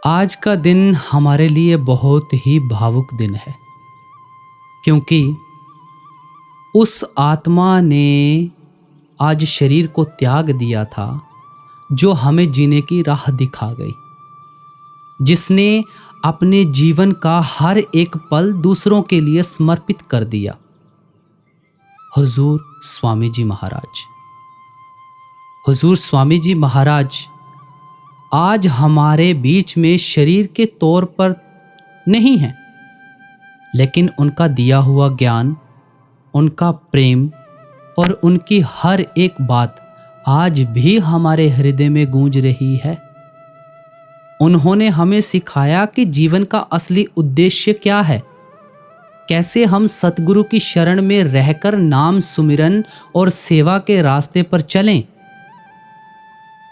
आज का दिन हमारे लिए बहुत ही भावुक दिन है, क्योंकि उस आत्मा ने आज शरीर को त्याग दिया था जो हमें जीने की राह दिखा गई, जिसने अपने जीवन का हर एक पल दूसरों के लिए समर्पित कर दिया। हुजूर स्वामी जी महाराज। हुजूर स्वामी जी महाराज आज हमारे बीच में शरीर के तौर पर नहीं हैं, लेकिन उनका दिया हुआ ज्ञान, उनका प्रेम और उनकी हर एक बात आज भी हमारे हृदय में गूंज रही है। उन्होंने हमें सिखाया कि जीवन का असली उद्देश्य क्या है, कैसे हम सतगुरु की शरण में रहकर नाम सुमिरन और सेवा के रास्ते पर चलें।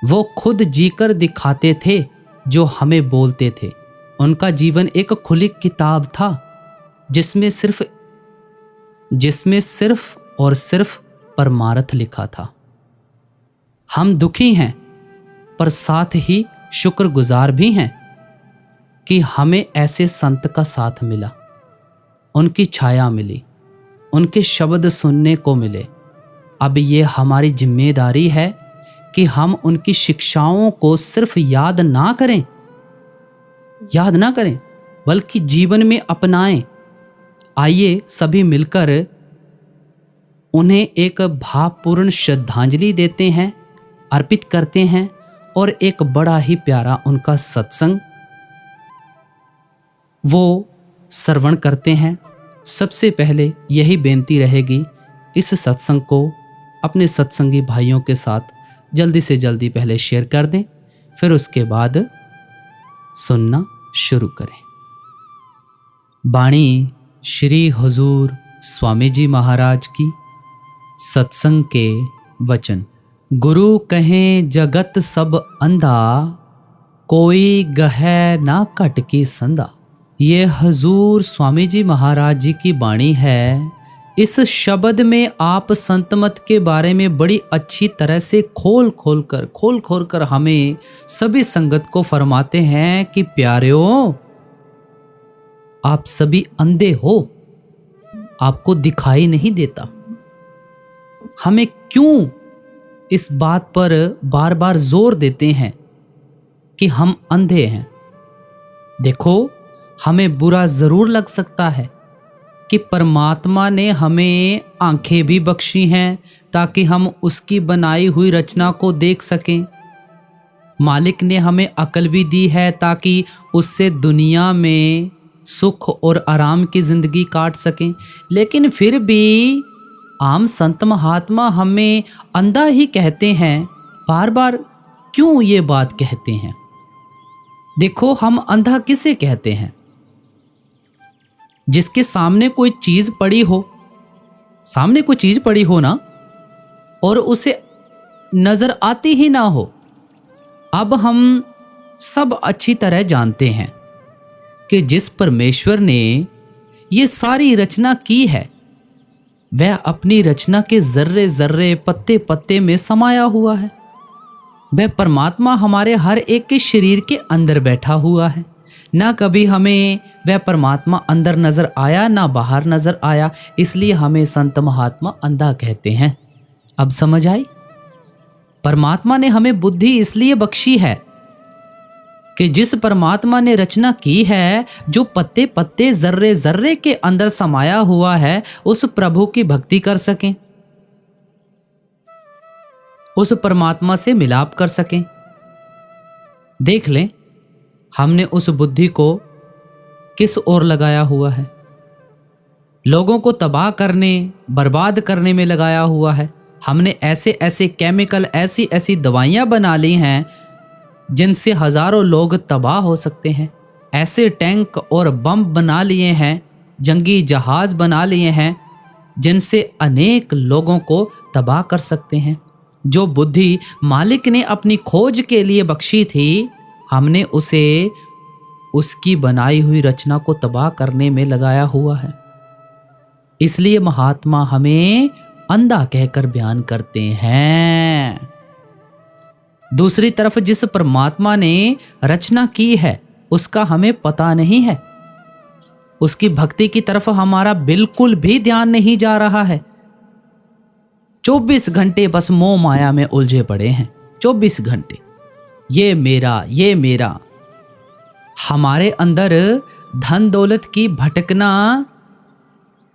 वो खुद जीकर दिखाते थे जो हमें बोलते थे। उनका जीवन एक खुली किताब था जिसमें सिर्फ और सिर्फ परमार्थ लिखा था। हम दुखी हैं पर साथ ही शुक्रगुजार भी हैं कि हमें ऐसे संत का साथ मिला, उनकी छाया मिली, उनके शब्द सुनने को मिले। अब ये हमारी जिम्मेदारी है कि हम उनकी शिक्षाओं को सिर्फ याद ना करें, बल्कि जीवन में अपनाएं। आइए सभी मिलकर उन्हें एक भावपूर्ण श्रद्धांजलि देते हैं, अर्पित करते हैं और एक बड़ा ही प्यारा उनका सत्संग वो श्रवण करते हैं। सबसे पहले यही बेनती रहेगी, इस सत्संग को अपने सत्संगी भाइयों के साथ जल्दी से जल्दी पहले शेयर कर दें, फिर उसके बाद सुनना शुरू करें। बाणी श्री हुजूर स्वामी जी महाराज की। सत्संग के वचन। गुरु कहें जगत सब अंधा, कोई गहे ना कट की संधा। ये हुजूर स्वामी जी महाराज जी की बाणी है। इस शब्द में आप संत मत के बारे में बड़ी अच्छी तरह से खोल खोल कर हमें सभी संगत को फरमाते हैं कि प्यारेओ, आप सभी अंधे हो, आपको दिखाई नहीं देता। हमें क्यों इस बात पर बार बार जोर देते हैं कि हम अंधे हैं? देखो, हमें बुरा जरूर लग सकता है कि परमात्मा ने हमें आंखें भी बख्शी हैं ताकि हम उसकी बनाई हुई रचना को देख सकें। मालिक ने हमें अकल भी दी है ताकि उससे दुनिया में सुख और आराम की जिंदगी काट सकें। लेकिन फिर भी आम संत महात्मा हमें अंधा ही कहते हैं। बार बार क्यों ये बात कहते हैं? देखो, हम अंधा किसे कहते हैं? जिसके सामने कोई चीज पड़ी हो ना, और उसे नजर आती ही ना हो। अब हम सब अच्छी तरह जानते हैं कि जिस परमेश्वर ने ये सारी रचना की है, वह अपनी रचना के जर्रे जर्रे, पत्ते पत्ते में समाया हुआ है। वह परमात्मा हमारे हर एक के शरीर के अंदर बैठा हुआ है। ना कभी हमें वह परमात्मा अंदर नजर आया, ना बाहर नजर आया, इसलिए हमें संत महात्मा अंधा कहते हैं। अब समझ आई? परमात्मा ने हमें बुद्धि इसलिए बख्शी है कि जिस परमात्मा ने रचना की है, जो पत्ते पत्ते, जर्रे जर्रे के अंदर समाया हुआ है, उस प्रभु की भक्ति कर सकें, उस परमात्मा से मिलाप कर सकें। देख लें, हमने उस बुद्धि को किस ओर लगाया हुआ है? लोगों को तबाह करने, बर्बाद करने में लगाया हुआ है। हमने ऐसे ऐसे केमिकल, ऐसी ऐसी दवाइयां बना ली हैं जिनसे हजारों लोग तबाह हो सकते हैं। ऐसे टैंक और बम बना लिए हैं, जंगी जहाज बना लिए हैं जिनसे अनेक लोगों को तबाह कर सकते हैं। जो बुद्धि मालिक ने अपनी खोज के लिए बख्शी थी, हमने उसे उसकी बनाई हुई रचना को तबाह करने में लगाया हुआ है। इसलिए महात्मा हमें अंधा कहकर बयान करते हैं। दूसरी तरफ जिस परमात्मा ने रचना की है, उसका हमें पता नहीं है। उसकी भक्ति की तरफ हमारा बिल्कुल भी ध्यान नहीं जा रहा है। 24 घंटे बस मोह माया में उलझे पड़े हैं। 24 घंटे ये मेरा, ये मेरा। हमारे अंदर धन दौलत की भटकना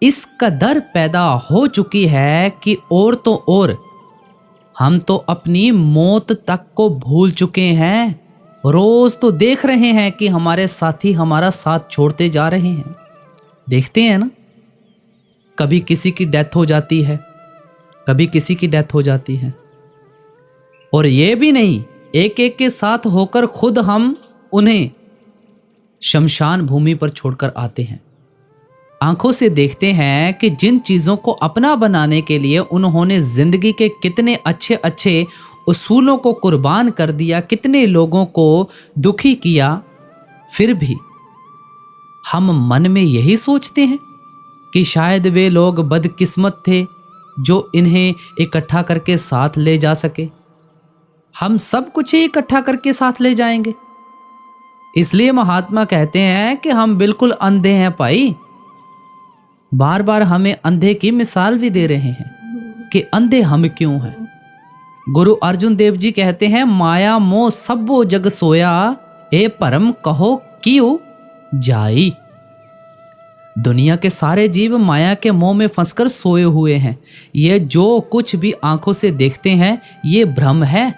इस कदर पैदा हो चुकी है कि और तो और हम तो अपनी मौत तक को भूल चुके हैं। रोज तो देख रहे हैं कि हमारे साथी हमारा साथ छोड़ते जा रहे हैं। देखते हैं ना, कभी किसी की डेथ हो जाती है, कभी किसी की डेथ हो जाती है। और ये भी नहीं, एक एक के साथ होकर खुद हम उन्हें शमशान भूमि पर छोड़कर आते हैं। आंखों से देखते हैं कि जिन चीज़ों को अपना बनाने के लिए उन्होंने जिंदगी के कितने अच्छे अच्छे उसूलों को कुर्बान कर दिया, कितने लोगों को दुखी किया, फिर भी हम मन में यही सोचते हैं कि शायद वे लोग बदकिस्मत थे जो इन्हें इकट्ठा करके साथ ले जा सके। हम सब कुछ ही इकट्ठा करके साथ ले जाएंगे। इसलिए महात्मा कहते हैं कि हम बिल्कुल अंधे हैं भाई। बार बार हमें अंधे की मिसाल भी दे रहे हैं कि अंधे हम क्यों हैं। गुरु अर्जुन देव जी कहते हैं, माया मोह सबो जग सोया, ए परम कहो क्यों जाई। दुनिया के सारे जीव माया के मोह में फंसकर सोए हुए हैं। ये जो कुछ भी आंखों से देखते हैं ये भ्रम है।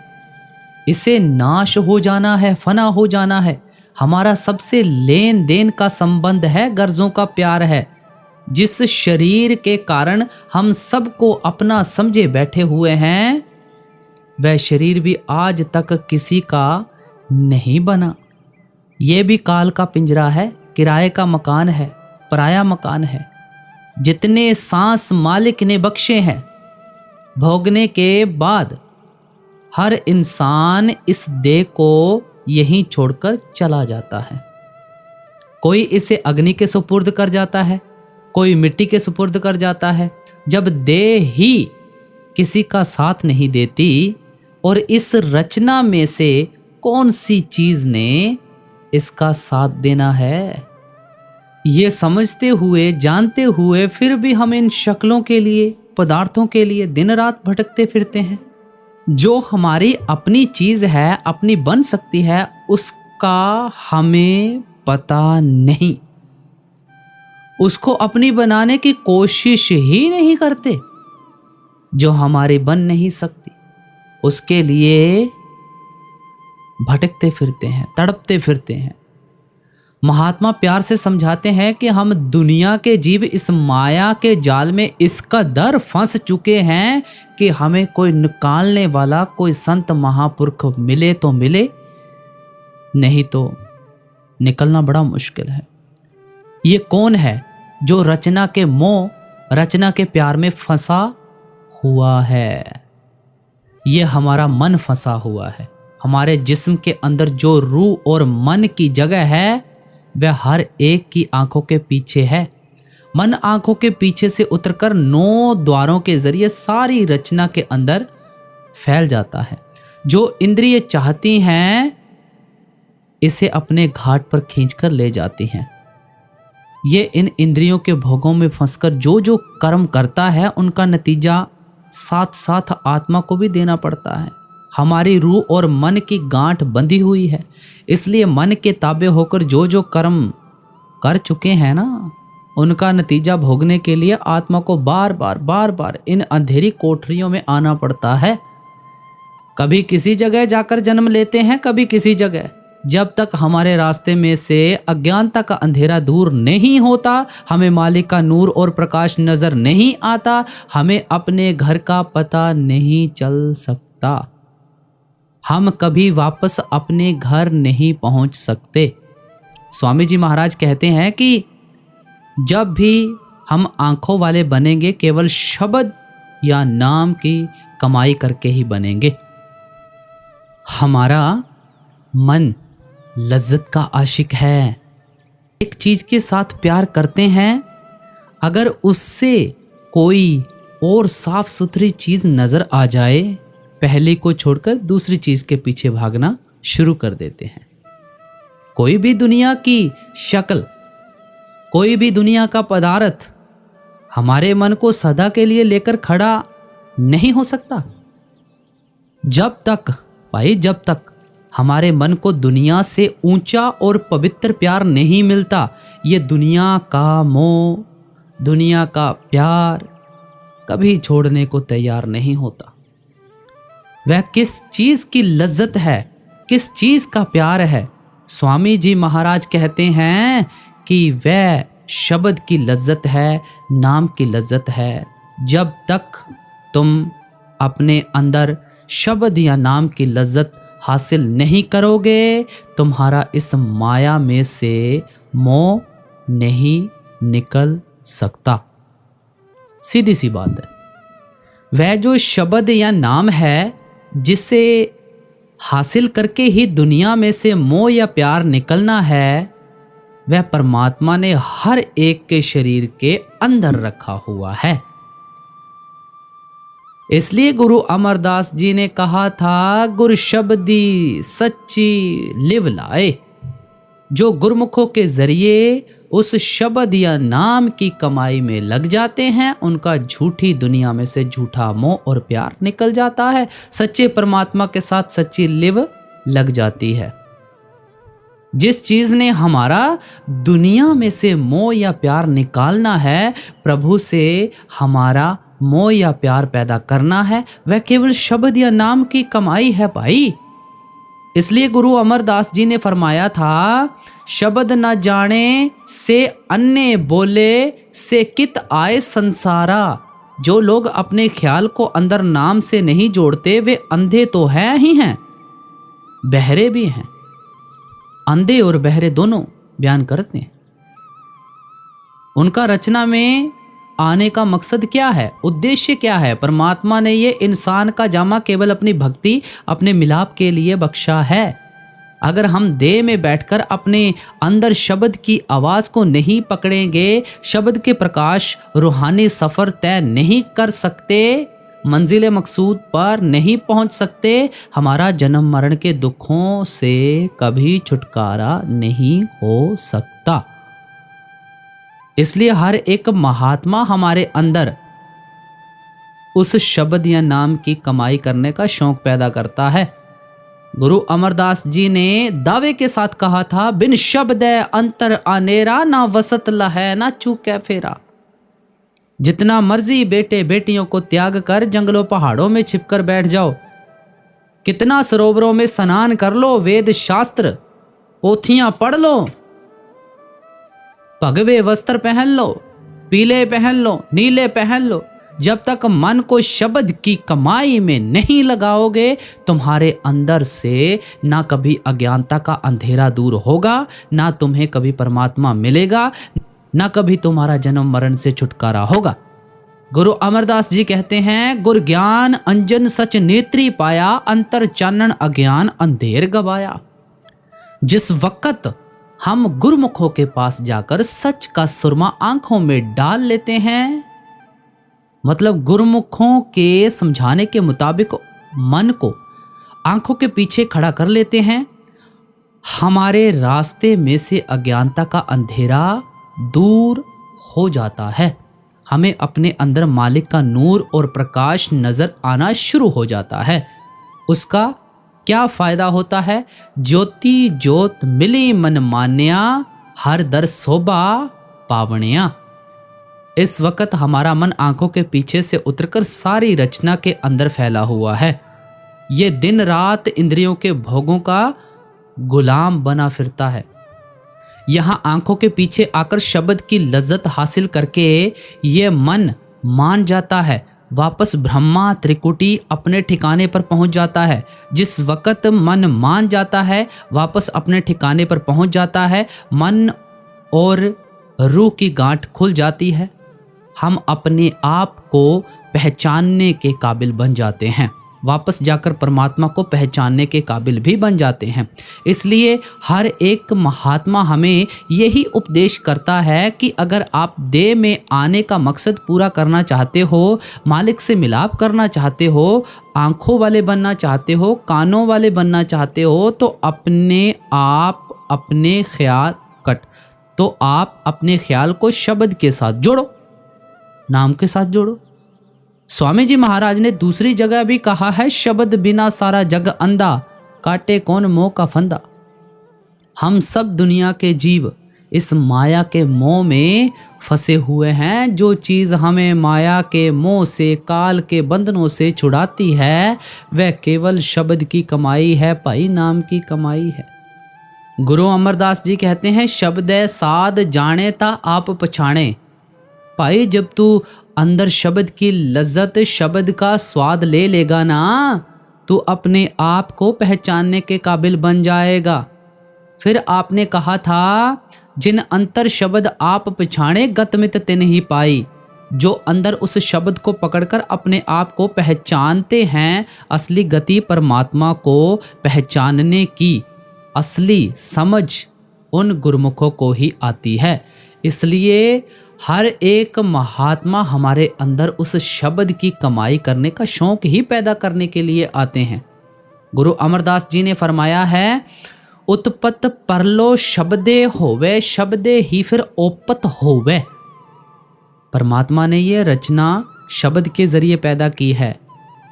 इसे नाश हो जाना है, फना हो जाना है। हमारा सबसे लेन देन का संबंध है, गर्जों का प्यार है। जिस शरीर के कारण हम सबको अपना समझे बैठे हुए हैं, वह शरीर भी आज तक किसी का नहीं बना। यह भी काल का पिंजरा है, किराए का मकान है, पराया मकान है। जितने सांस मालिक ने बख्शे हैं, भोगने के बाद हर इंसान इस देह को यहीं छोड़कर चला जाता है। कोई इसे अग्नि के सुपुर्द कर जाता है, कोई मिट्टी के सुपुर्द कर जाता है। जब देह ही किसी का साथ नहीं देती, और इस रचना में से कौन सी चीज ने इसका साथ देना है, ये समझते हुए, जानते हुए फिर भी हम इन शक्लों के लिए, पदार्थों के लिए दिन रात भटकते फिरते हैं। जो हमारी अपनी चीज है, अपनी बन सकती है, उसका हमें पता नहीं। उसको अपनी बनाने की कोशिश ही नहीं करते। जो हमारी बन नहीं सकती उसके लिए भटकते फिरते हैं, तड़पते फिरते हैं। महात्मा प्यार से समझाते हैं कि हम दुनिया के जीव इस माया के जाल में इस कदर फंस चुके हैं कि हमें कोई निकालने वाला, कोई संत महापुरुष मिले तो मिले, नहीं तो निकलना बड़ा मुश्किल है। ये कौन है जो रचना के मोह, रचना के प्यार में फंसा हुआ है? ये हमारा मन फंसा हुआ है। हमारे जिस्म के अंदर जो रूह और मन की जगह है, वह हर एक की आंखों के पीछे है। मन आंखों के पीछे से उतरकर 9 द्वारों के जरिए सारी रचना के अंदर फैल जाता है। जो इंद्रिय चाहती हैं, इसे अपने घाट पर खींचकर ले जाती हैं। ये इन इंद्रियों के भोगों में फंसकर जो जो कर्म करता है, उनका नतीजा साथ साथ आत्मा को भी देना पड़ता है। हमारी रूह और मन की गांठ बंधी हुई है, इसलिए मन के ताबे होकर जो जो कर्म कर चुके हैं ना, उनका नतीजा भोगने के लिए आत्मा को बार बार इन अंधेरी कोठरियों में आना पड़ता है। कभी किसी जगह जाकर जन्म लेते हैं, कभी किसी जगह। जब तक हमारे रास्ते में से अज्ञानता का अंधेरा दूर नहीं होता, हमें मालिक का नूर और प्रकाश नजर नहीं आता, हमें अपने घर का पता नहीं चल सकता। हम कभी वापस अपने घर नहीं पहुंच सकते। स्वामी जी महाराज कहते हैं कि जब भी हम आंखों वाले बनेंगे, केवल शब्द या नाम की कमाई करके ही बनेंगे। हमारा मन लज्जत का आशिक है। एक चीज के साथ प्यार करते हैं, अगर उससे कोई और साफ सुथरी चीज नजर आ जाए, पहले को छोड़कर दूसरी चीज के पीछे भागना शुरू कर देते हैं। कोई भी दुनिया की शक्ल, कोई भी दुनिया का पदार्थ हमारे मन को सदा के लिए लेकर खड़ा नहीं हो सकता। जब तक भाई, जब तक हमारे मन को दुनिया से ऊंचा और पवित्र प्यार नहीं मिलता, ये दुनिया का मोह, दुनिया का प्यार कभी छोड़ने को तैयार नहीं होता। वह किस चीज की लज्जत है, किस चीज का प्यार है? स्वामी जी महाराज कहते हैं कि वह शब्द की लज्जत है, नाम की लज्जत है। जब तक तुम अपने अंदर शब्द या नाम की लज्जत हासिल नहीं करोगे, तुम्हारा इस माया में से मोह नहीं निकल सकता। सीधी सी बात है। वह जो शब्द या नाम है जिसे हासिल करके ही दुनिया में से मोह या प्यार निकलना है, वह परमात्मा ने हर एक के शरीर के अंदर रखा हुआ है। इसलिए गुरु अमरदास जी ने कहा था, गुर शब्दी सच्ची लिव लाए। जो गुरमुखों के जरिए उस शब्द या नाम की कमाई में लग जाते हैं, उनका झूठी दुनिया में से झूठा मोह और प्यार निकल जाता है। सच्चे परमात्मा के साथ सच्ची लिव लग जाती है। जिस चीज ने हमारा दुनिया में से मोह या प्यार निकालना है, प्रभु से हमारा मोह या प्यार पैदा करना है, वह केवल शब्द या नाम की कमाई है भाई। इसलिए गुरु अमरदास जी ने फरमाया था, शब्द न जाने से अन्य बोले से कित आए संसारा। जो लोग अपने ख्याल को अंदर नाम से नहीं जोड़ते, वे अंधे तो हैं ही हैं, बहरे भी हैं। अंधे और बहरे दोनों बयान करते हैं। उनका रचना में आने का मकसद क्या है, उद्देश्य क्या है? परमात्मा ने ये इंसान का जामा केवल अपनी भक्ति, अपने मिलाप के लिए बख्शा है। अगर हम देह में बैठकर अपने अंदर शब्द की आवाज को नहीं पकड़ेंगे, शब्द के प्रकाश रूहानी सफर तय नहीं कर सकते, मंजिल मकसूद पर नहीं पहुंच सकते, हमारा जन्म मरण के दुखों से कभी छुटकारा नहीं हो सकता। इसलिए हर एक महात्मा हमारे अंदर उस शब्द या नाम की कमाई करने का शौक पैदा करता है। गुरु अमरदास जी ने दावे के साथ कहा था, बिन शब्द अंतर अनेरा, ना वसत लहै ना चूकै फेरा। जितना मर्जी बेटे बेटियों को त्याग कर जंगलों पहाड़ों में छिपकर बैठ जाओ, कितना सरोवरों में स्नान कर लो, वेद शास्त्र पोथियां पढ़ लो, भगवे वस्त्र पहन लो, पीले पहन लो, नीले पहन लो, जब तक मन को शब्द की कमाई में नहीं लगाओगे, तुम्हारे अंदर से ना कभी अज्ञानता का अंधेरा दूर होगा, ना तुम्हें कभी परमात्मा मिलेगा, ना कभी तुम्हारा जन्म मरण से छुटकारा होगा। गुरु अमरदास जी कहते हैं, गुर ज्ञान अंजन सच नेत्री पाया, अंतर चानन अज्ञान अंधेर गवाया। जिस वक्त हम गुरुमुखों के पास जाकर सच का सुरमा आंखों में डाल लेते हैं, मतलब गुरुमुखों के समझाने के मुताबिक मन को आंखों के पीछे खड़ा कर लेते हैं, हमारे रास्ते में से अज्ञानता का अंधेरा दूर हो जाता है। हमें अपने अंदर मालिक का नूर और प्रकाश नजर आना शुरू हो जाता है। उसका क्या फायदा होता है? ज्योति ज्योत मिली मन मान्या, हर दर शोभा पावनिया। इस वक्त हमारा मन आंखों के पीछे से उतरकर सारी रचना के अंदर फैला हुआ है। ये दिन रात इंद्रियों के भोगों का गुलाम बना फिरता है। यहाँ आंखों के पीछे आकर शब्द की लज्जत हासिल करके ये मन मान जाता है, वापस ब्रह्मा त्रिकुटी अपने ठिकाने पर पहुंच जाता है। जिस वक्त मन मान जाता है, वापस अपने ठिकाने पर पहुंच जाता है, मन और रूह की गांठ खुल जाती है, हम अपने आप को पहचानने के काबिल बन जाते हैं, वापस जाकर परमात्मा को पहचानने के काबिल भी बन जाते हैं। इसलिए हर एक महात्मा हमें यही उपदेश करता है कि अगर आप देह में आने का मकसद पूरा करना चाहते हो, मालिक से मिलाप करना चाहते हो, आंखों वाले बनना चाहते हो, कानों वाले बनना चाहते हो, तो अपने आप अपने ख्याल तो आप अपने ख्याल को शब्द के साथ जोड़ो, नाम के साथ जोड़ो। स्वामी जी महाराज ने दूसरी जगह भी कहा है, शब्द बिना सारा जग अंधा, काटे कौन मोह का फंदा। हम सब दुनिया के जीव इस माया के मोह में फंसे हुए हैं। जो चीज़ हमें माया के मोह से, काल के बंधनों से छुड़ाती है, वह केवल शब्द की कमाई है भाई, नाम की कमाई है। गुरु अमरदास जी कहते हैं, शब्द साध जाने ता आप पछाणे। भाई जब तू अंदर शब्द की लज्जत, शब्द का स्वाद ले लेगा ना, तो अपने आप को पहचानने के काबिल बन जाएगा। फिर आपने कहा था, जिन अंतर शब्द आप पछाणे, गतमित तिन ही पाई। जो अंदर उस शब्द को पकड़कर अपने आप को पहचानते हैं, असली गति परमात्मा को पहचानने की असली समझ उन गुरमुखों को ही आती है। इसलिए हर एक महात्मा हमारे अंदर उस शब्द की कमाई करने का शौक ही पैदा करने के लिए आते हैं। गुरु अमरदास जी ने फरमाया है, उत्पत्त परलो शब्दे होवे, शब्दे ही फिर ओपत होवे। परमात्मा ने ये रचना शब्द के जरिए पैदा की है।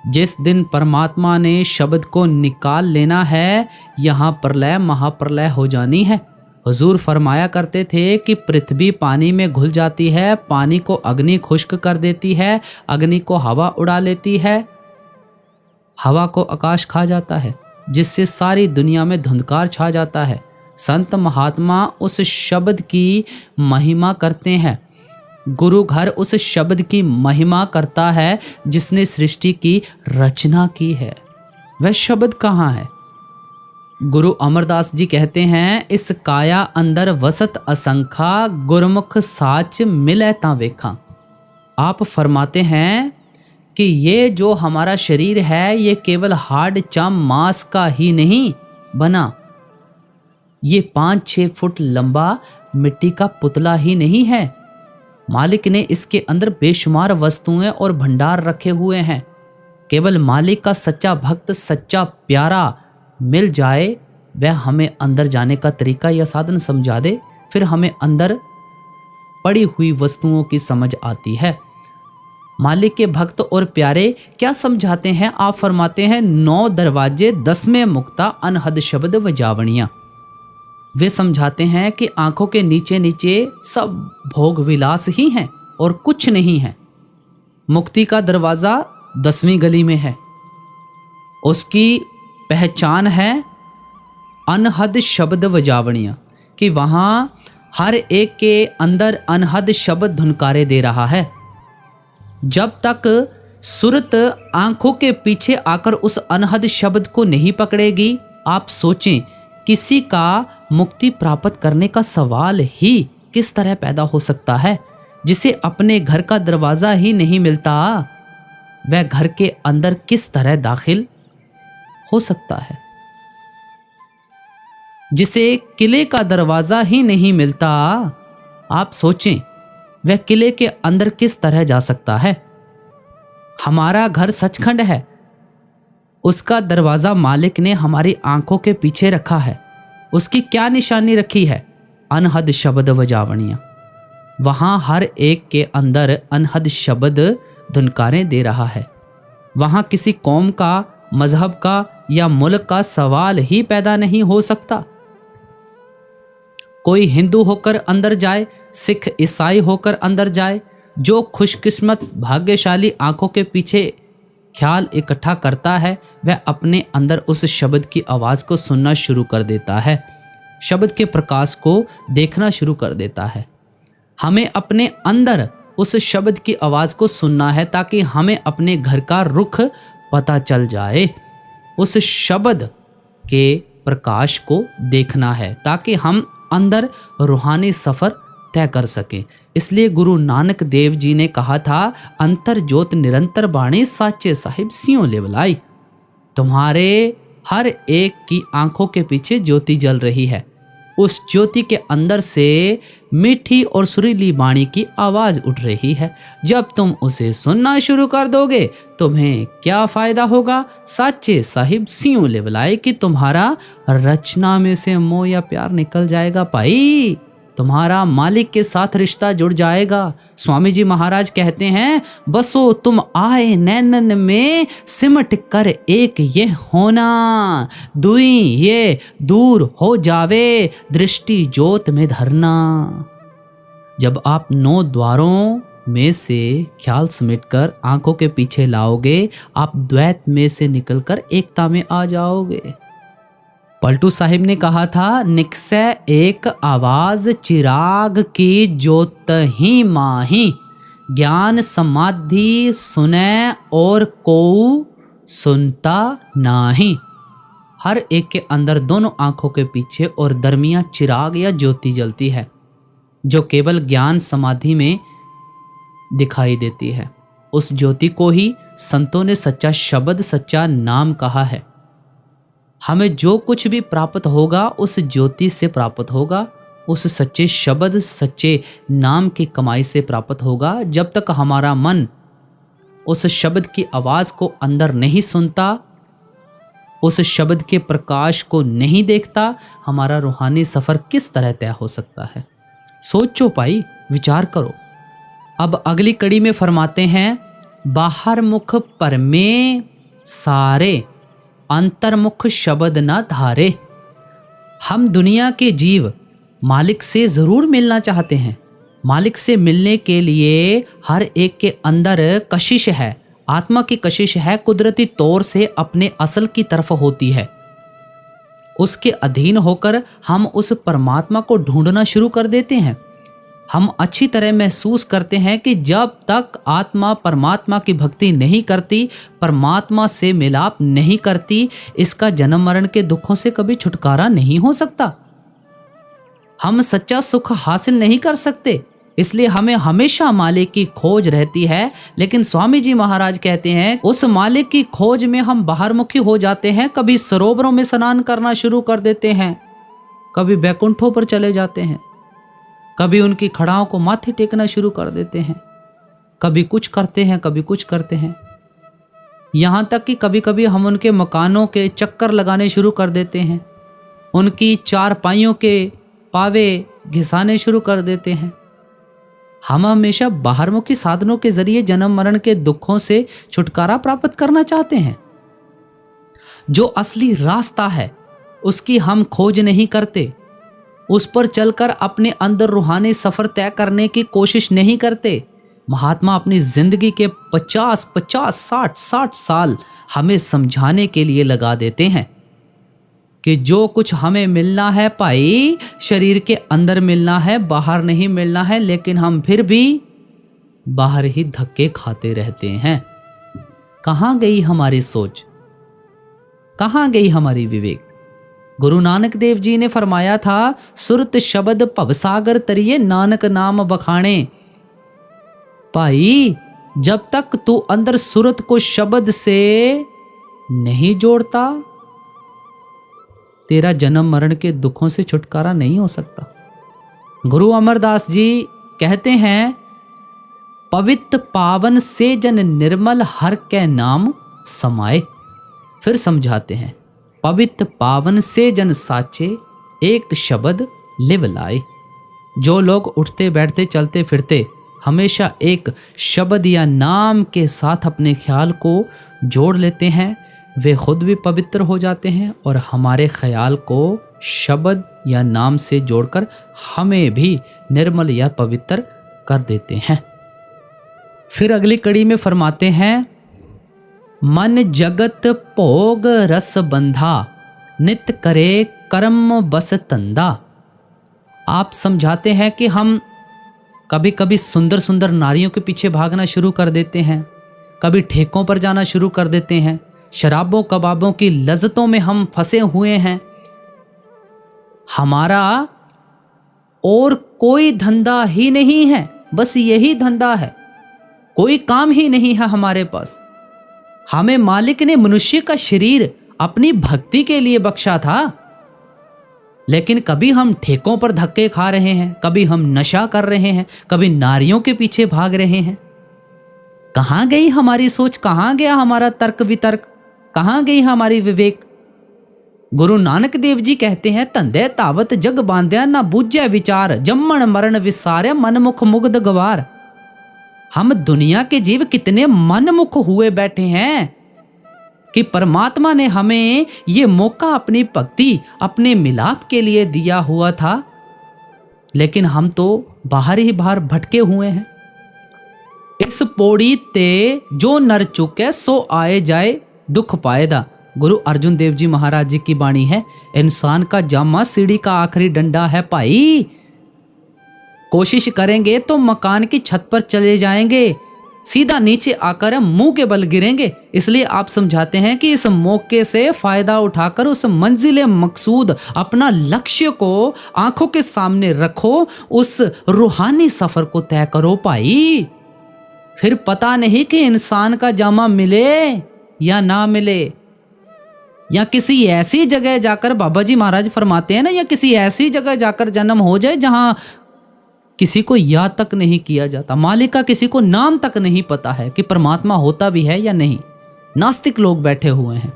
जिस दिन परमात्मा ने शब्द को निकाल लेना है, यहाँ प्रलय महाप्रलय हो जानी है। हुजूर फरमाया करते थे कि पृथ्वी पानी में घुल जाती है, पानी को अग्नि खुश्क कर देती है, अग्नि को हवा उड़ा लेती है, हवा को आकाश खा जाता है, जिससे सारी दुनिया में धुंधकार छा जाता है। संत महात्मा उस शब्द की महिमा करते हैं। गुरु घर उस शब्द की महिमा करता है जिसने सृष्टि की रचना की है। वह शब्द कहाँ है? गुरु अमरदास जी कहते हैं, इस काया अंदर वसत असंखा, गुरमुख साच मिले ता वेखा। आप फरमाते हैं कि ये जो हमारा शरीर है, ये केवल हाड़ चाम मांस का ही नहीं बना, ये 5-6 फुट लंबा मिट्टी का पुतला ही नहीं है। मालिक ने इसके अंदर बेशुमार वस्तुएं और भंडार रखे हुए हैं। केवल मालिक का सच्चा भक्त, सच्चा प्यारा मिल जाए, वह हमें अंदर जाने का तरीका या साधन समझा दे, फिर हमें अंदर पड़ी हुई वस्तुओं की समझ आती है। मालिक के भक्त और प्यारे क्या समझाते हैं? आप फरमाते हैं, 9 दरवाजे 10वें मुक्ता, अनहद शब्द वजावणियां। वे समझाते हैं कि आंखों के नीचे नीचे सब भोग विलास ही हैं और कुछ नहीं है। मुक्ति का दरवाजा 10वीं गली में है। उसकी पहचान है अनहद शब्द वजावणियां, कि वहां हर एक के अंदर अनहद शब्द धुनकारे दे रहा है। जब तक सुरत आंखों के पीछे आकर उस अनहद शब्द को नहीं पकड़ेगी, आप सोचें किसी का मुक्ति प्राप्त करने का सवाल ही किस तरह पैदा हो सकता है। जिसे अपने घर का दरवाजा ही नहीं मिलता, वह घर के अंदर किस तरह दाखिल हो सकता है। जिसे किले का दरवाजा ही नहीं मिलता, आप सोचें वह किले के अंदर किस तरह जा सकता है। हमारा घर सचखंड है, उसका दरवाजा मालिक ने हमारी आंखों के पीछे रखा है। उसकी क्या निशानी रखी है? अनहद शब्द वजावणियां। वहां हर एक के अंदर अनहद शब्द धुनकारें दे रहा है। वहां किसी कौम का, मजहब का या मुल्क का सवाल ही पैदा नहीं हो सकता। कोई हिंदू होकर अंदर जाए, सिख ईसाई होकर अंदर जाए, जो खुशकिस्मत भाग्यशाली आंखों के पीछे ख्याल इकट्ठा करता है, वह अपने अंदर उस शब्द की आवाज़ को सुनना शुरू कर देता है, शब्द के प्रकाश को देखना शुरू कर देता है। हमें अपने अंदर उस शब्द की आवाज़ को सुनना है ताकि हमें अपने घर का रुख पता चल जाए। उस शब्द के प्रकाश को देखना है ताकि हम अंदर रूहानी सफ़र तय कर सकें। इसलिए गुरु नानक देव जी ने कहा था, अंतर ज्योत निरंतर बाणी, साचे साहिब सियों लेवलाई। तुम्हारे हर एक की आंखों के पीछे ज्योति जल रही है। उस ज्योति के अंदर से मीठी और सुरीली वाणी की आवाज उठ रही है। जब तुम उसे सुनना शुरू कर दोगे तुम्हें क्या फायदा होगा? साचे साहिब सियों लेवलाए कि तुम्हारा रचना में से मोह या प्यार निकल जाएगा भाई, तुम्हारा मालिक के साथ रिश्ता जुड़ जाएगा। स्वामी जी महाराज कहते हैं, बसो तुम आए नैनन में सिमट कर एक ये होना, दुई ये दूर हो जावे दृष्टि ज्योत में धरना। जब आप 9 द्वारों में से ख्याल समेटकर आंखों के पीछे लाओगे, आप द्वैत में से निकलकर एकता में आ जाओगे। पलटू साहिब ने कहा था, निकसे एक आवाज चिराग की ज्योत ही माही, ज्ञान समाधि सुने और को सुनता नाही। हर एक के अंदर दोनों आंखों के पीछे और दरमिया चिराग या ज्योति जलती है, जो केवल ज्ञान समाधि में दिखाई देती है। उस ज्योति को ही संतों ने सच्चा शब्द, सच्चा नाम कहा है। हमें जो कुछ भी प्राप्त होगा उस ज्योति से प्राप्त होगा, उस सच्चे शब्द, सच्चे नाम की कमाई से प्राप्त होगा। जब तक हमारा मन उस शब्द की आवाज को अंदर नहीं सुनता, उस शब्द के प्रकाश को नहीं देखता, हमारा रूहानी सफर किस तरह तय हो सकता है? सोचो भाई, विचार करो। अब अगली कड़ी में फरमाते हैं, बाहर मुख परमे सारे, अंतर्मुख शब्द न धारे। हम दुनिया के जीव मालिक से जरूर मिलना चाहते हैं। मालिक से मिलने के लिए हर एक के अंदर कशिश है, आत्मा की कशिश है, कुदरती तौर से अपने असल की तरफ होती है। उसके अधीन होकर हम उस परमात्मा को ढूंढना शुरू कर देते हैं। हम अच्छी तरह महसूस करते हैं कि जब तक आत्मा परमात्मा की भक्ति नहीं करती, परमात्मा से मिलाप नहीं करती, इसका जन्म मरण के दुखों से कभी छुटकारा नहीं हो सकता। हम सच्चा सुख हासिल नहीं कर सकते, इसलिए हमें हमेशा मालिक की खोज रहती है। लेकिन स्वामी जी महाराज कहते हैं, उस मालिक की खोज में हम बाहरमुखी हो जाते हैं। कभी सरोवरों में स्नान करना शुरू कर देते हैं, कभी बैकुंठों पर चले जाते हैं, कभी उनकी खड़ाओं को माथे टेकना शुरू कर देते हैं, कभी कुछ करते हैं, कभी कुछ करते हैं। यहाँ तक कि कभी कभी हम उनके मकानों के चक्कर लगाने शुरू कर देते हैं, उनकी चारपाइयों के पावे घिसाने शुरू कर देते हैं। हम हमेशा बाहरमुखी साधनों के जरिए जन्म मरण के दुखों से छुटकारा प्राप्त करना चाहते हैं। जो असली रास्ता है उसकी हम खोज नहीं करते, उस पर चलकर अपने अंदर रूहानी सफर तय करने की कोशिश नहीं करते। महात्मा अपनी जिंदगी के 50, 60 साल हमें समझाने के लिए लगा देते हैं कि जो कुछ हमें मिलना है भाई, शरीर के अंदर मिलना है, बाहर नहीं मिलना है। लेकिन हम फिर भी बाहर ही धक्के खाते रहते हैं। कहाँ गई हमारी सोच, कहाँ गई हमारी विवेक? गुरु नानक देव जी ने फरमाया था, सुरत शब्द भवसागर तरिए नानक नाम बखाने। भाई, जब तक तू अंदर सुरत को शब्द से नहीं जोड़ता, तेरा जन्म मरण के दुखों से छुटकारा नहीं हो सकता। गुरु अमरदास जी कहते हैं, पवित्र पावन से जन निर्मल हर के नाम समाए। फिर समझाते हैं, पवित्र पावन से जन साचे एक शब्द लिव लाए। जो लोग उठते बैठते चलते फिरते हमेशा एक शब्द या नाम के साथ अपने ख्याल को जोड़ लेते हैं, वे खुद भी पवित्र हो जाते हैं और हमारे ख्याल को शब्द या नाम से जोड़कर हमें भी निर्मल या पवित्र कर देते हैं। फिर अगली कड़ी में फरमाते हैं, मन जगत भोग रस बंधा, नित करे कर्म बस तंदा। आप समझाते हैं कि हम कभी कभी सुंदर सुंदर नारियों के पीछे भागना शुरू कर देते हैं, कभी ठेकों पर जाना शुरू कर देते हैं, शराबों कबाबों की लज्जतों में हम फंसे हुए हैं। हमारा और कोई धंधा ही नहीं है, बस यही धंधा है, कोई काम ही नहीं है हमारे पास। हमें मालिक ने मनुष्य का शरीर अपनी भक्ति के लिए बख्शा था। लेकिन कभी हम ठेकों पर धक्के खा रहे हैं, कभी हम नशा कर रहे हैं, कभी नारियों के पीछे भाग रहे हैं। कहाँ गई हमारी सोच, कहाँ गया हमारा तर्क वितर्क, कहाँ गई हमारी विवेक। गुरु नानक देव जी कहते हैं, धंधे तावत जग बांध्या ना बूझे विचार, जम्मण मरण विसारे मनमुख मुग्ध गवार। हम दुनिया के जीव कितने मनमुख हुए बैठे हैं कि परमात्मा ने हमें ये मौका अपनी भक्ति, अपने मिलाप के लिए दिया हुआ था, लेकिन हम तो बाहर ही बाहर भटके हुए हैं। इस पौड़ी ते जो नर चुके सो आए जाए दुख पाएदा। गुरु अर्जुन देव जी महाराज जी की वाणी है। इंसान का जामा सीढ़ी का आखिरी डंडा है भाई। कोशिश करेंगे तो मकान की छत पर चले जाएंगे, सीधा नीचे आकर मुंह के बल गिरेंगे। इसलिए आप समझाते हैं कि इस मौके से फायदा उठाकर उस मंजिल मकसूद, अपना लक्ष्य को आंखों के सामने रखो, उस रूहानी सफर को तय करो भाई। फिर पता नहीं कि इंसान का जामा मिले या ना मिले, या किसी ऐसी जगह जाकर, बाबा जी महाराज फरमाते हैं ना, या किसी ऐसी जगह जाकर जन्म हो जाए जहां किसी को याद तक नहीं किया जाता, मालिक का किसी को नाम तक नहीं पता है कि परमात्मा होता भी है या नहीं। नास्तिक लोग बैठे हुए हैं।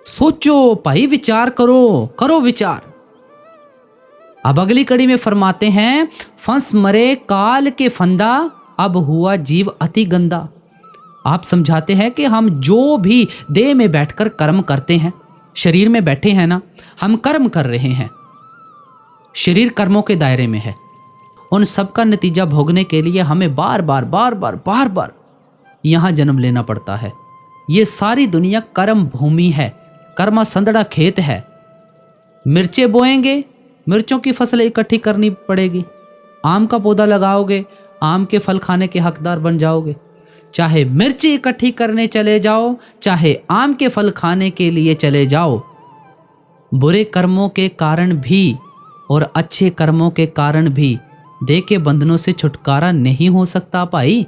सोचो भाई, विचार करो, करो विचार। अब अगली कड़ी में फरमाते हैं, फंस मरे काल के फंदा, अब हुआ जीव अति गंदा। आप समझाते हैं कि हम जो भी देह में बैठकर कर्म करते हैं, शरीर में बैठे हैं ना, हम कर्म कर रहे हैं, शरीर कर्मों के दायरे में है। उन सब का नतीजा भोगने के लिए हमें बार बार यहां जन्म लेना पड़ता है। ये सारी दुनिया कर्म भूमि है, कर्मा संदड़ा खेत है। मिर्चें बोएंगे, मिर्चों की फसल इकट्ठी करनी पड़ेगी। आम का पौधा लगाओगे, आम के फल खाने के हकदार बन जाओगे। चाहे मिर्ची इकट्ठी करने चले जाओ, चाहे आम के फल खाने के लिए चले जाओ। बुरे कर्मों के कारण भी और अच्छे कर्मों के कारण भी देह के बंधनों से छुटकारा नहीं हो सकता भाई।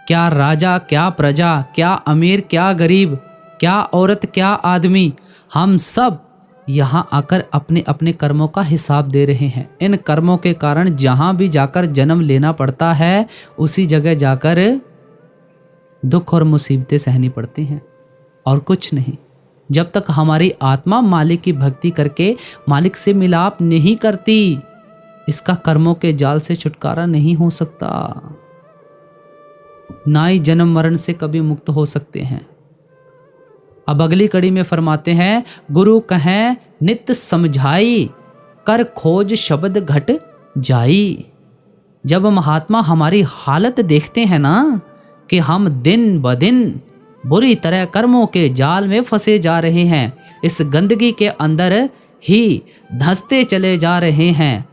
क्या राजा, क्या प्रजा, क्या अमीर, क्या गरीब, क्या औरत, क्या आदमी, हम सब यहाँ आकर अपने अपने कर्मों का हिसाब दे रहे हैं। इन कर्मों के कारण जहाँ भी जाकर जन्म लेना पड़ता है, उसी जगह जाकर दुख और मुसीबतें सहनी पड़ती हैं, और कुछ नहीं। जब तक हमारी आत्मा मालिक की भक्ति करके मालिक से मिलाप नहीं करती, इसका कर्मों के जाल से छुटकारा नहीं हो सकता। ना ही जन्म मरण से कभी मुक्त हो सकते हैं। अब अगली कड़ी में फरमाते हैं, गुरु कहें नित समझाई, कर खोज शब्द घट जाई। जब महात्मा हमारी हालत देखते हैं ना कि हम दिन ब दिन बुरी तरह कर्मों के जाल में फंसे जा रहे हैं, इस गंदगी के अंदर ही धंसते चले जा रहे हैं,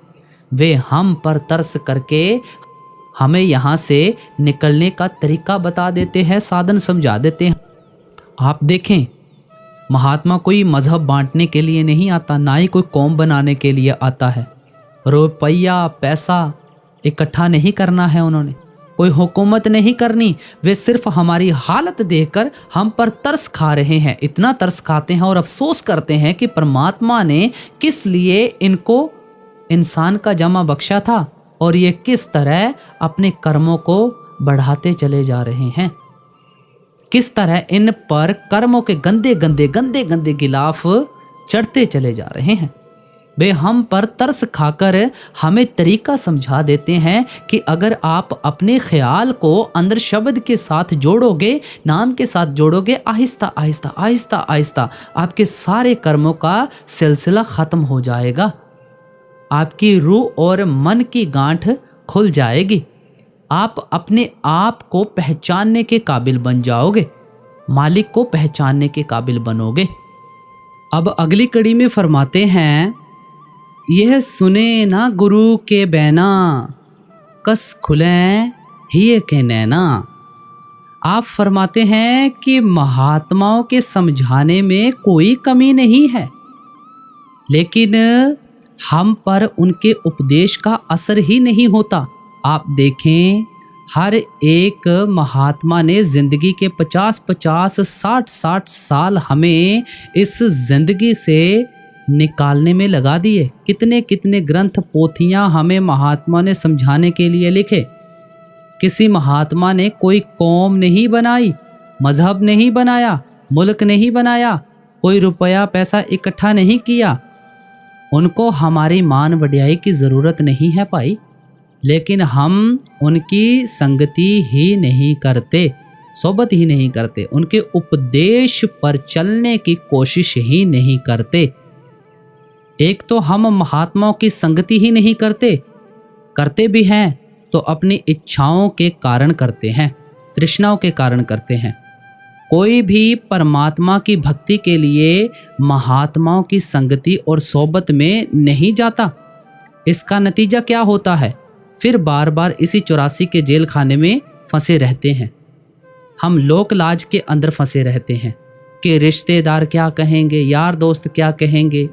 वे हम पर तरस करके हमें यहाँ से निकलने का तरीका बता देते हैं, साधन समझा देते हैं। आप देखें, महात्मा कोई मजहब बांटने के लिए नहीं आता, ना ही कोई कौम बनाने के लिए आता है। रुपया पैसा इकट्ठा नहीं करना है उन्होंने, कोई हुकूमत नहीं करनी। वे सिर्फ हमारी हालत देखकर हम पर तरस खा रहे हैं। इतना तरस खाते हैं और अफसोस करते हैं कि परमात्मा ने किस लिए इनको इंसान का जमा बख्शा था, और ये किस तरह अपने कर्मों को बढ़ाते चले जा रहे हैं, किस तरह इन पर कर्मों के गंदे गंदे गंदे गंदे गिलाफ चढ़ते चले जा रहे हैं। वे हम पर तरस खाकर हमें तरीका समझा देते हैं कि अगर आप अपने ख्याल को अंदर शब्द के साथ जोड़ोगे, नाम के साथ जोड़ोगे, आहिस्ता आहिस्ता आहिस्ता आहिस्ता आपके सारे कर्मों का सिलसिला ख़त्म हो जाएगा। आपकी रूह और मन की गांठ खुल जाएगी। आप अपने आप को पहचानने के काबिल बन जाओगे, मालिक को पहचानने के काबिल बनोगे। अब अगली कड़ी में फरमाते हैं, यह सुने ना गुरु के बैना, कस खुले हिये के नैना। आप फरमाते हैं कि महात्माओं के समझाने में कोई कमी नहीं है, लेकिन हम पर उनके उपदेश का असर ही नहीं होता। आप देखें, हर एक महात्मा ने जिंदगी के 50-50, 60-60 साल हमें इस जिंदगी से निकालने में लगा दिए। कितने कितने ग्रंथ पोथियां हमें महात्मा ने समझाने के लिए लिखे। किसी महात्मा ने कोई कौम नहीं बनाई, मजहब नहीं बनाया, मुल्क नहीं बनाया, कोई रुपया पैसा इकट्ठा नहीं किया। उनको हमारी मान वड्याई की ज़रूरत नहीं है भाई, लेकिन हम उनकी संगति ही नहीं करते, सोबत ही नहीं करते, उनके उपदेश पर चलने की कोशिश ही नहीं करते। एक तो हम महात्माओं की संगति ही नहीं करते, करते भी हैं तो अपनी इच्छाओं के कारण करते हैं, तृष्णाओं के कारण करते हैं। कोई भी परमात्मा की भक्ति के लिए महात्माओं की संगति और सोबत में नहीं जाता। इसका नतीजा क्या होता है? फिर बार बार इसी 84 के जेल खाने में फंसे रहते हैं। हम लोक लाज के अंदर फंसे रहते हैं कि रिश्तेदार क्या कहेंगे, यार दोस्त क्या कहेंगे,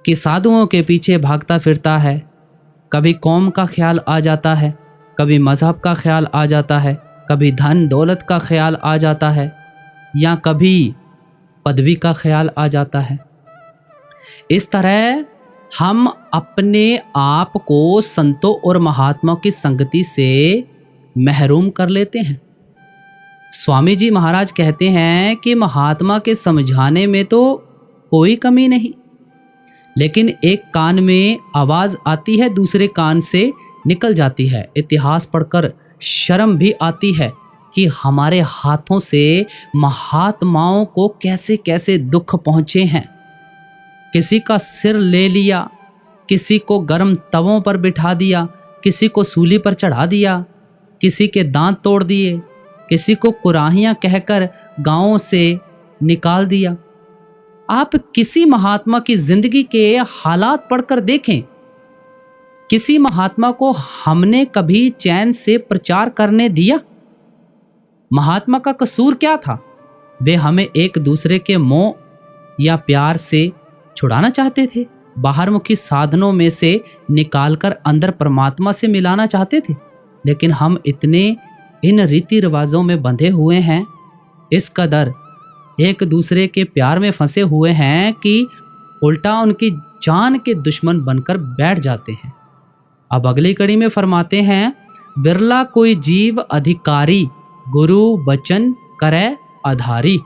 कि साधुओं के पीछे भागता फिरता है। कभी कौम का ख्याल आ जाता है, कभी मजहब का ख्याल आ जाता है, कभी धन दौलत का ख्याल आ जाता है, या कभी पदवी का ख्याल आ जाता है। इस तरह हम अपने आप को संतों और महात्माओं की संगति से महरूम कर लेते हैं। स्वामी जी महाराज कहते हैं कि महात्मा के समझाने में तो कोई कमी नहीं, लेकिन एक कान में आवाज़ आती है, दूसरे कान से निकल जाती है। इतिहास पढ़कर शर्म भी आती है कि हमारे हाथों से महात्माओं को कैसे कैसे दुख पहुँचे हैं। किसी का सिर ले लिया, किसी को गर्म तवों पर बिठा दिया, किसी को सूली पर चढ़ा दिया, किसी के दांत तोड़ दिए, किसी को कुराहियाँ कहकर गांवों से निकाल दिया। आप किसी महात्मा की जिंदगी के हालात पढ़कर देखें। किसी महात्मा को हमने कभी चैन से प्रचार करने दिया? महात्मा का कसूर क्या था? वे हमें एक दूसरे के मोह या प्यार से छुड़ाना चाहते थे, बाहरमुखी साधनों में से निकालकर अंदर परमात्मा से मिलाना चाहते थे। लेकिन हम इतने इन रीति रिवाजों में बंधे हुए हैं, इस कदर एक दूसरे के प्यार में फंसे हुए हैं कि उल्टा उनकी जान के दुश्मन बनकर बैठ जाते हैं। अब अगली कड़ी में फरमाते हैं, विरला कोई जीव अधिकारी, गुरु वचन करे आधारी।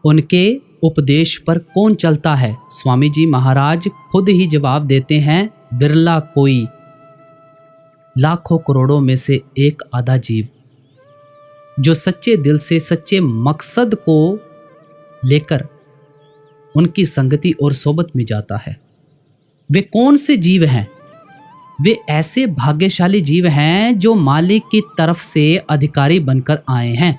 उनके उपदेश पर कौन चलता है? स्वामी जी महाराज खुद ही जवाब देते हैं, विरला कोई, लाखों करोड़ों में से एक आधा जीव जो सच्चे दिल से सच्चे मकसद को लेकर उनकी संगति और सोबत में जाता है। वे कौन से जीव हैं? वे ऐसे भाग्यशाली जीव हैं जो मालिक की तरफ से अधिकारी बनकर आए हैं।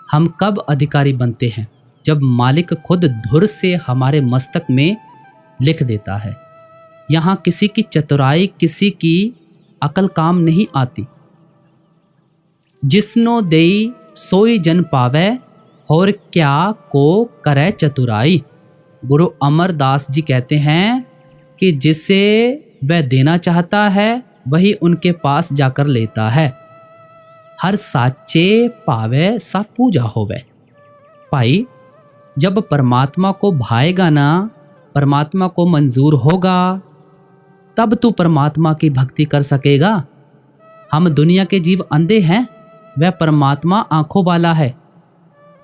हम कब अधिकारी बनते हैं? जब मालिक खुद धुर से हमारे मस्तक में लिख देता है। यहाँ किसी की चतुराई, किसी की अकल काम नहीं आती। जिसनो देई सोई जन पावे, और क्या को करे चतुराई। गुरु अमरदास जी कहते हैं कि जिसे वह देना चाहता है वही उनके पास जाकर लेता है। हर साचे पावे सा पूजा होवे। भाई, जब परमात्मा को भाएगा ना, परमात्मा को मंजूर होगा, तब तू परमात्मा की भक्ति कर सकेगा। हम दुनिया के जीव अंधे हैं, वह परमात्मा आंखों वाला है।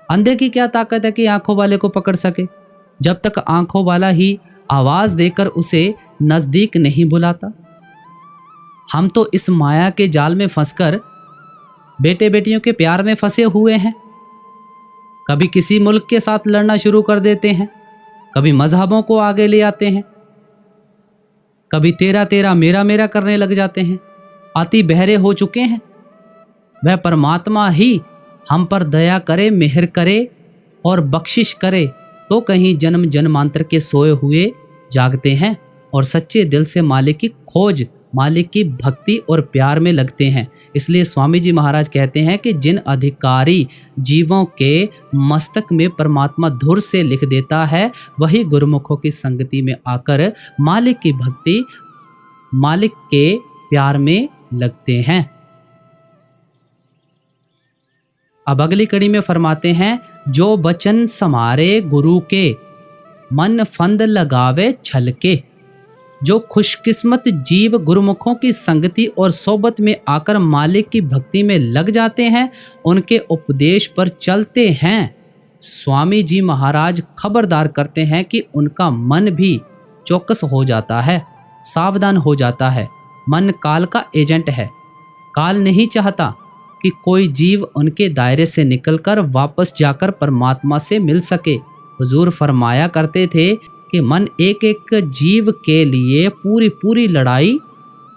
अंधे की क्या ताकत है कि आंखों वाले को पकड़ सके? जब तक आंखों वाला ही आवाज देकर उसे नजदीक नहीं बुलाता। हम तो इस माया के जाल में फंसकर बेटे बेटियों के प्यार में फंसे हुए हैं। कभी किसी मुल्क के साथ लड़ना शुरू कर देते हैं, कभी मजहबों को आगे ले आते हैं, कभी तेरा तेरा मेरा मेरा करने लग जाते हैं। अति बहरे हो चुके हैं। वह परमात्मा ही हम पर दया करे, मेहर करे और बख्शिश करे तो कहीं जन्म जन्मांतर के सोए हुए जागते हैं और सच्चे दिल से मालिक की खोज, मालिक की भक्ति और प्यार में लगते हैं। इसलिए स्वामी जी महाराज कहते हैं कि जिन अधिकारी जीवों के मस्तक में परमात्मा धुर से लिख देता है, वही गुरुमुखों की संगति में आकर मालिक की भक्ति, मालिक के प्यार में लगते हैं। अब अगली कड़ी में फरमाते हैं, जो बचन समारे गुरु के, मन फंद लगावे छल के। जो खुशकिस्मत जीव गुरुमुखों की संगति और सोबत में आकर मालिक की भक्ति में लग जाते हैं, उनके उपदेश पर चलते हैं, स्वामी जी महाराज खबरदार करते हैं कि उनका मन भी चौकस हो जाता है, सावधान हो जाता है। मन काल का एजेंट है। काल नहीं चाहता कि कोई जीव उनके दायरे से निकलकर वापस जाकर परमात्मा से मिल सके। हुजूर फरमाया करते थे कि मन एक एक जीव के लिए पूरी पूरी लड़ाई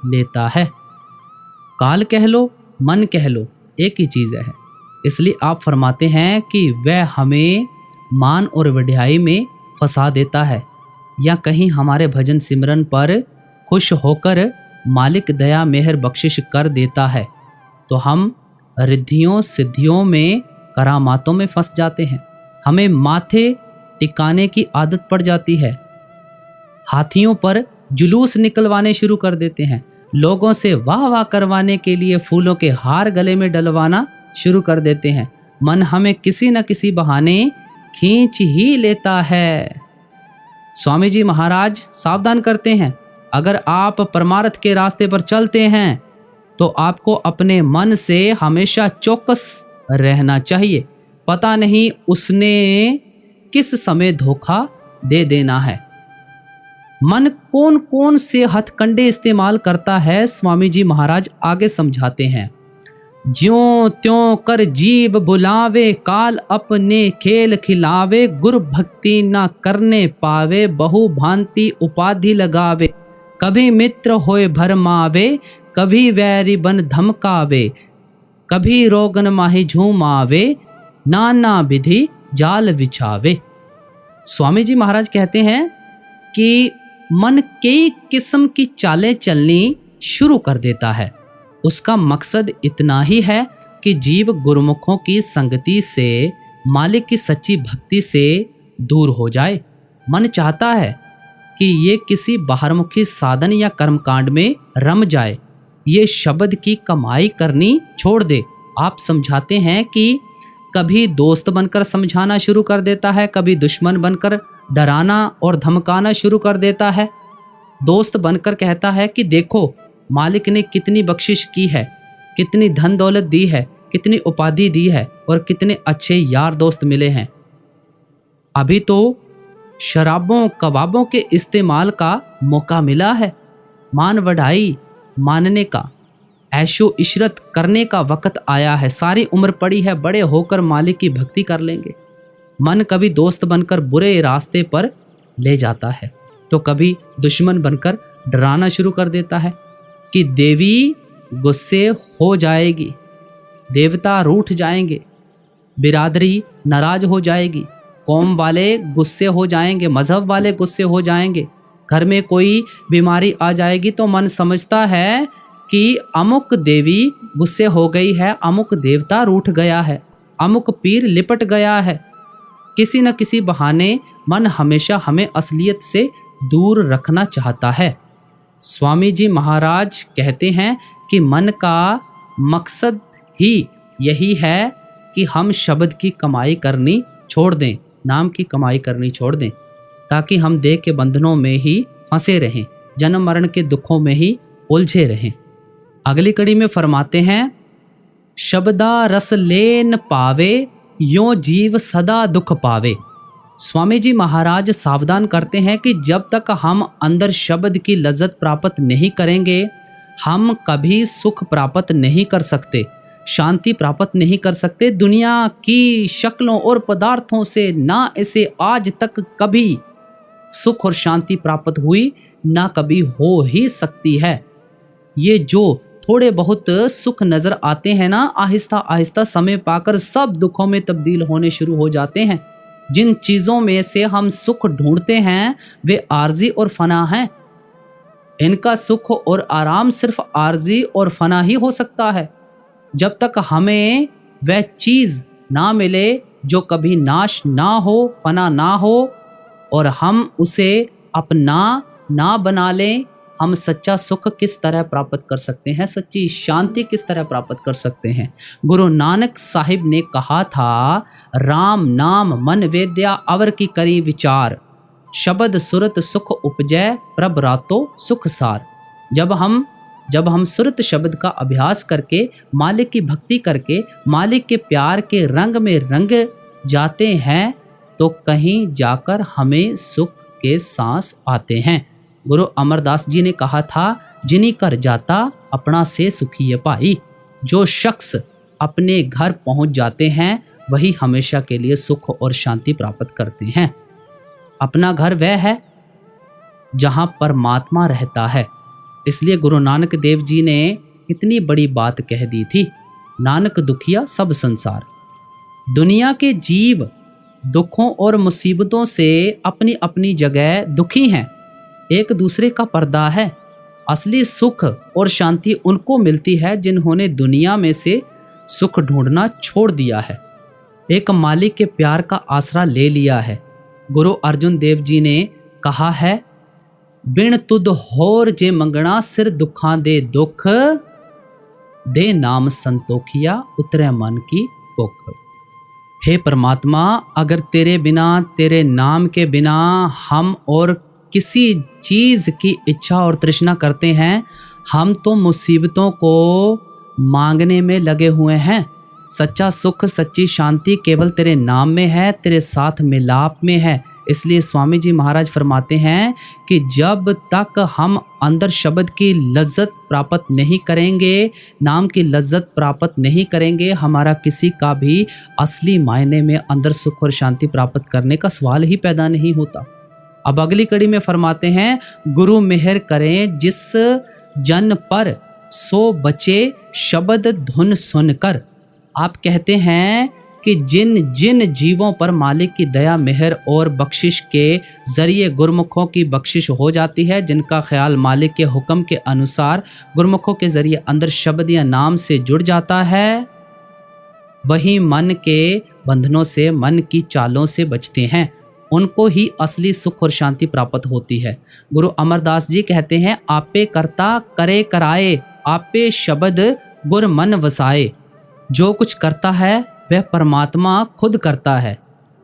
लेता है। काल कह लो, मन कह लो, एक ही चीज़ है। इसलिए आप फरमाते हैं कि वह हमें मान और वड्याई में फंसा देता है, या कहीं हमारे भजन सिमरन पर खुश होकर मालिक दया मेहर बख्शिश कर देता है तो हम रिद्धियों सिद्धियों में करामातों में फंस जाते हैं। हमें माथे टिकाने की आदत पड़ जाती है, हाथियों पर जुलूस निकलवाने शुरू कर देते हैं, लोगों से वाह वाह करवाने के लिए फूलों के हार गले में डलवाना शुरू कर देते हैं। मन हमें किसी न किसी बहाने खींच ही लेता है। स्वामी जी महाराज सावधान करते हैं, अगर आप परमार्थ के रास्ते पर चलते हैं तो आपको अपने मन से हमेशा चौकस रहना चाहिए। पता नहीं उसने किस समय धोखा दे देना है। मन कौन कौन से हथकंडे इस्तेमाल करता है, स्वामी जी महाराज आगे समझाते हैं। ज्यों त्यों कर जीव बुलावे, काल अपने खेल खिलावे, गुरु भक्ति ना करने पावे, बहु भांति उपाधि लगावे, कभी मित्र होए भरमावे, कभी वैरी बन धमकावे, कभी रोगन माही झूमावे, नाना विधि जाल बिछावे। स्वामी जी महाराज कहते हैं कि मन कई किस्म की चालें चलनी शुरू कर देता है। उसका मकसद इतना ही है कि जीव गुरुमुखों की संगति से, मालिक की सच्ची भक्ति से दूर हो जाए। मन चाहता है कि ये किसी बाहरमुखी साधन या कर्मकांड में रम जाए, ये शब्द की कमाई करनी छोड़ दे। आप समझाते हैं कि कभी दोस्त बनकर समझाना शुरू कर देता है, कभी दुश्मन बनकर डराना और धमकाना शुरू कर देता है। दोस्त बनकर कहता है कि देखो मालिक ने कितनी बख्शिश की है, कितनी धन दौलत दी है, कितनी उपाधि दी है और कितने अच्छे यार दोस्त मिले हैं। अभी तो शराबों कबाबों के इस्तेमाल का मौका मिला है, मान बढ़ाई मानने का, ऐशो इशरत करने का वक्त आया है। सारी उम्र पड़ी है, बड़े होकर मालिक की भक्ति कर लेंगे। मन कभी दोस्त बनकर बुरे रास्ते पर ले जाता है तो कभी दुश्मन बनकर डराना शुरू कर देता है कि देवी गुस्से हो जाएगी, देवता रूठ जाएंगे, बिरादरी नाराज हो जाएगी, कौम वाले गुस्से हो जाएंगे, मजहब वाले गुस्से हो जाएंगे, घर में कोई बीमारी आ जाएगी तो मन समझता है कि अमुक देवी गुस्से हो गई है, अमुक देवता रूठ गया है, अमुक पीर लिपट गया है। किसी न किसी बहाने मन हमेशा हमें असलियत से दूर रखना चाहता है। स्वामी जी महाराज कहते हैं कि मन का मकसद ही यही है कि हम शब्द की कमाई करनी छोड़ दें, नाम की कमाई करनी छोड़ दें, ताकि हम देह के बंधनों में ही फंसे रहें, जन्म मरण के दुखों में ही उलझे रहें। अगली कड़ी में फरमाते हैं, शब्दा रस लेन पावे, यों जीव सदा दुख पावे। स्वामी जी महाराज सावधान करते हैं कि जब तक हम अंदर शब्द की लज्जत प्राप्त नहीं करेंगे, हम कभी सुख प्राप्त नहीं कर सकते, शांति प्राप्त नहीं कर सकते। दुनिया की शक्लों और पदार्थों से ना इसे आज तक कभी सुख और शांति प्राप्त हुई, ना कभी हो ही सकती है। ये जो थोड़े बहुत सुख नजर आते हैं ना, आहिस्ता आहिस्ता समय पाकर सब दुखों में तब्दील होने शुरू हो जाते हैं। जिन चीज़ों में से हम सुख ढूंढते हैं वे आर्जी और फना हैं। इनका सुख और आराम सिर्फ आर्जी और फना ही हो सकता है। जब तक हमें वह चीज़ ना मिले जो कभी नाश ना हो, फना ना हो, और हम उसे अपना ना बना लें, हम सच्चा सुख किस तरह प्राप्त कर सकते हैं, सच्ची शांति किस तरह प्राप्त कर सकते हैं। गुरु नानक साहिब ने कहा था, राम नाम मन वेद्या अवर की करी विचार, शब्द सुरत सुख उपजय प्रभ रातो सुख सार। जब हम सुरत शब्द का अभ्यास करके, मालिक की भक्ति करके, मालिक के प्यार के रंग में रंग जाते हैं तो कहीं जाकर हमें सुख के सांस आते हैं। गुरु अमरदास जी ने कहा था, जिनी कर जाता अपना से सुखी भाई। जो शख्स अपने घर पहुंच जाते हैं वही हमेशा के लिए सुख और शांति प्राप्त करते हैं। अपना घर वह है जहां परमात्मा रहता है। इसलिए गुरु नानक देव जी ने इतनी बड़ी बात कह दी थी, नानक दुखिया सब संसार। दुनिया के जीव दुखों और मुसीबतों से अपनी अपनी जगह दुखी हैं, एक दूसरे का पर्दा है। असली सुख और शांति उनको मिलती है जिन्होंने दुनिया में से सुख ढूंढना छोड़ दिया है, एक मालिक के प्यार का आसरा ले लिया है। गुरु अर्जुन देव जी ने कहा है, बिन तुद होर जे मंगना सिर दुखा दे दुख, दे नाम संतोखिया उतरे मन की भुख। हे परमात्मा, अगर तेरे बिना, तेरे नाम के बिना हम और किसी चीज़ की इच्छा और तृष्णा करते हैं, हम तो मुसीबतों को मांगने में लगे हुए हैं। सच्चा सुख, सच्ची शांति केवल तेरे नाम में है, तेरे साथ मिलाप में है। इसलिए स्वामी जी महाराज फरमाते हैं कि जब तक हम अंदर शब्द की लज्जत प्राप्त नहीं करेंगे, नाम की लज्जत प्राप्त नहीं करेंगे, हमारा किसी का भी असली मायने में अंदर सुख और शांति प्राप्त करने का सवाल ही पैदा नहीं होता। अब अगली कड़ी में फरमाते हैं, गुरु मेहर करें जिस जन पर, सो बचे शब्द धुन सुनकर। आप कहते हैं कि जिन जिन जीवों पर मालिक की दया, मेहर और बख्शिश के जरिए गुरमुखों की बख्शिश हो जाती है, जिनका ख्याल मालिक के हुक्म के अनुसार गुरमुखों के जरिए अंदर शब्द या नाम से जुड़ जाता है, वही मन के बंधनों से, मन की चालों से बचते हैं। उनको ही असली सुख और शांति प्राप्त होती है। गुरु अमरदास जी कहते हैं, आपे करता करे कराए, आपे शब्द गुर मन वसाए। जो कुछ करता है वह परमात्मा खुद करता है।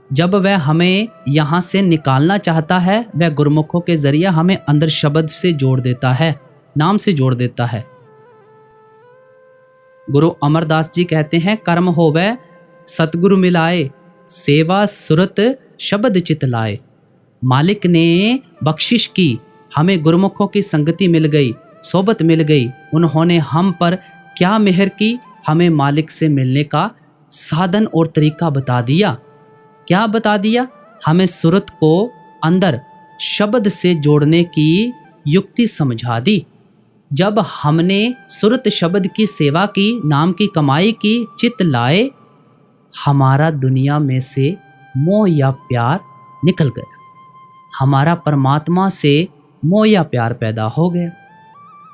जब वह हमें यहाँ से निकालना चाहता है, वह गुरमुखों के जरिए हमें अंदर शब्द से जोड़ देता है, नाम से जोड़ देता है। गुरु अमरदास जी कहते हैं, कर्म होवे सतगुरु मिलाए, सेवा सुरत शब्द चित लाए। मालिक ने बख्शिश की, हमें गुरमुखों की संगति मिल गई, सोबत मिल गई। उन्होंने हम पर क्या मेहर की, हमें मालिक से मिलने का साधन और तरीका बता दिया। क्या बता दिया? हमें सुरत को अंदर शब्द से जोड़ने की युक्ति समझा दी। जब हमने सुरत शब्द की सेवा की, नाम की कमाई की, चित लाए, हमारा दुनिया में से मोह या प्यार निकल गया, हमारा परमात्मा से मोह या प्यार पैदा हो गया।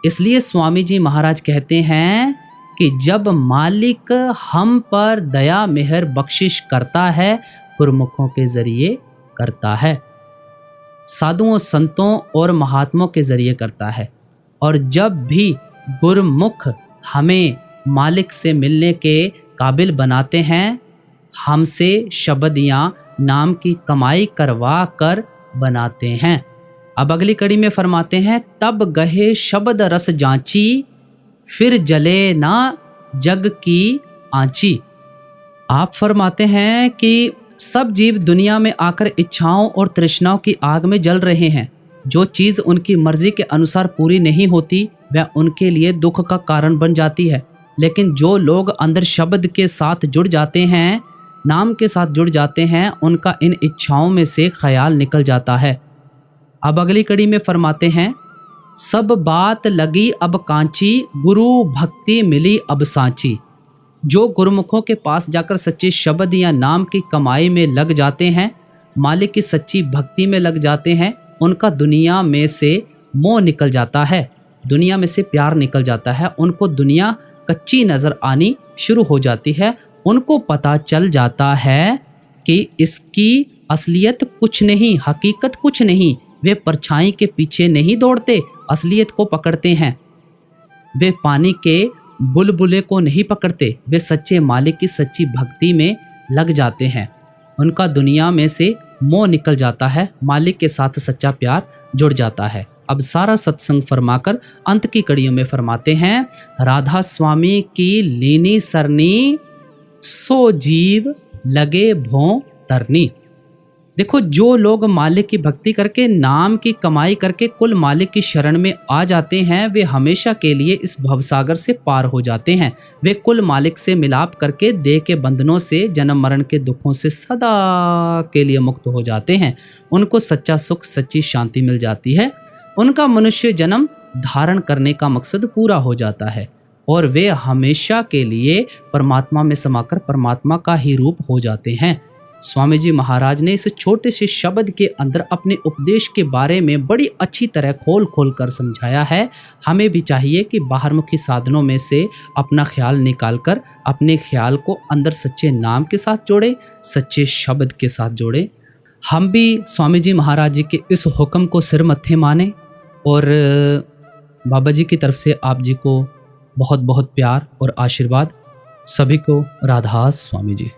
इसलिए स्वामी जी महाराज कहते हैं कि जब मालिक हम पर दया मेहर बख्शिश करता है, गुरमुखों के जरिए करता है, साधुओं संतों और महात्माओं के जरिए करता है। और जब भी गुरमुख हमें मालिक से मिलने के काबिल बनाते हैं, हमसे शब्द या नाम की कमाई करवा कर बनाते हैं। अब अगली कड़ी में फरमाते हैं, तब गहे शब्द रस जांची, फिर जले ना जग की आंची। आप फरमाते हैं कि सब जीव दुनिया में आकर इच्छाओं और तृष्णाओं की आग में जल रहे हैं। जो चीज़ उनकी मर्जी के अनुसार पूरी नहीं होती, वह उनके लिए दुख का कारण बन जाती है। लेकिन जो लोग अंदर शब्द के साथ जुड़ जाते हैं, नाम के साथ जुड़ जाते हैं, उनका इन इच्छाओं में से ख्याल निकल जाता है। अब अगली कड़ी में फरमाते हैं, सब बात लगी अब कांची, गुरु भक्ति मिली अब सांची। जो गुरुमुखों के पास जाकर सच्चे शब्द या नाम की कमाई में लग जाते हैं, मालिक की सच्ची भक्ति में लग जाते हैं, उनका दुनिया में से मोह निकल जाता है, दुनिया में से प्यार निकल जाता है। उनको दुनिया कच्ची नज़र आनी शुरू हो जाती है। उनको पता चल जाता है कि इसकी असलियत कुछ नहीं, हकीकत कुछ नहीं, वे परछाई के पीछे नहीं दौड़ते, असलियत को पकड़ते हैं। वे पानी के बुलबुले को नहीं पकड़ते, वे सच्चे मालिक की सच्ची भक्ति में लग जाते हैं। उनका दुनिया में से मोह निकल जाता है, मालिक के साथ सच्चा प्यार जुड़ जाता है। अब सारा सत्संग फरमाकर अंत की कड़ियों में फरमाते हैं, राधा स्वामी की लीनी सरनी, सो जीव लगे भों तरनी। देखो, जो लोग मालिक की भक्ति करके, नाम की कमाई करके कुल मालिक की शरण में आ जाते हैं, वे हमेशा के लिए इस भवसागर से पार हो जाते हैं। वे कुल मालिक से मिलाप करके देह के बंधनों से, जन्म मरण के दुखों से सदा के लिए मुक्त हो जाते हैं। उनको सच्चा सुख, सच्ची शांति मिल जाती है। उनका मनुष्य जन्म धारण करने का मकसद पूरा हो जाता है और वे हमेशा के लिए परमात्मा में समाकर परमात्मा का ही रूप हो जाते हैं। स्वामी जी महाराज ने इस छोटे से शब्द के अंदर अपने उपदेश के बारे में बड़ी अच्छी तरह खोल खोल कर समझाया है। हमें भी चाहिए कि बाहरमुखी साधनों में से अपना ख्याल निकाल कर अपने ख्याल को अंदर सच्चे नाम के साथ जोड़े, सच्चे शब्द के साथ जोड़े। हम भी स्वामी जी महाराज जी के इस हुक्म को सिर मत्थे माने और बाबा जी की तरफ से आप जी को बहुत बहुत प्यार और आशीर्वाद। सभी को राधा स्वामी जी।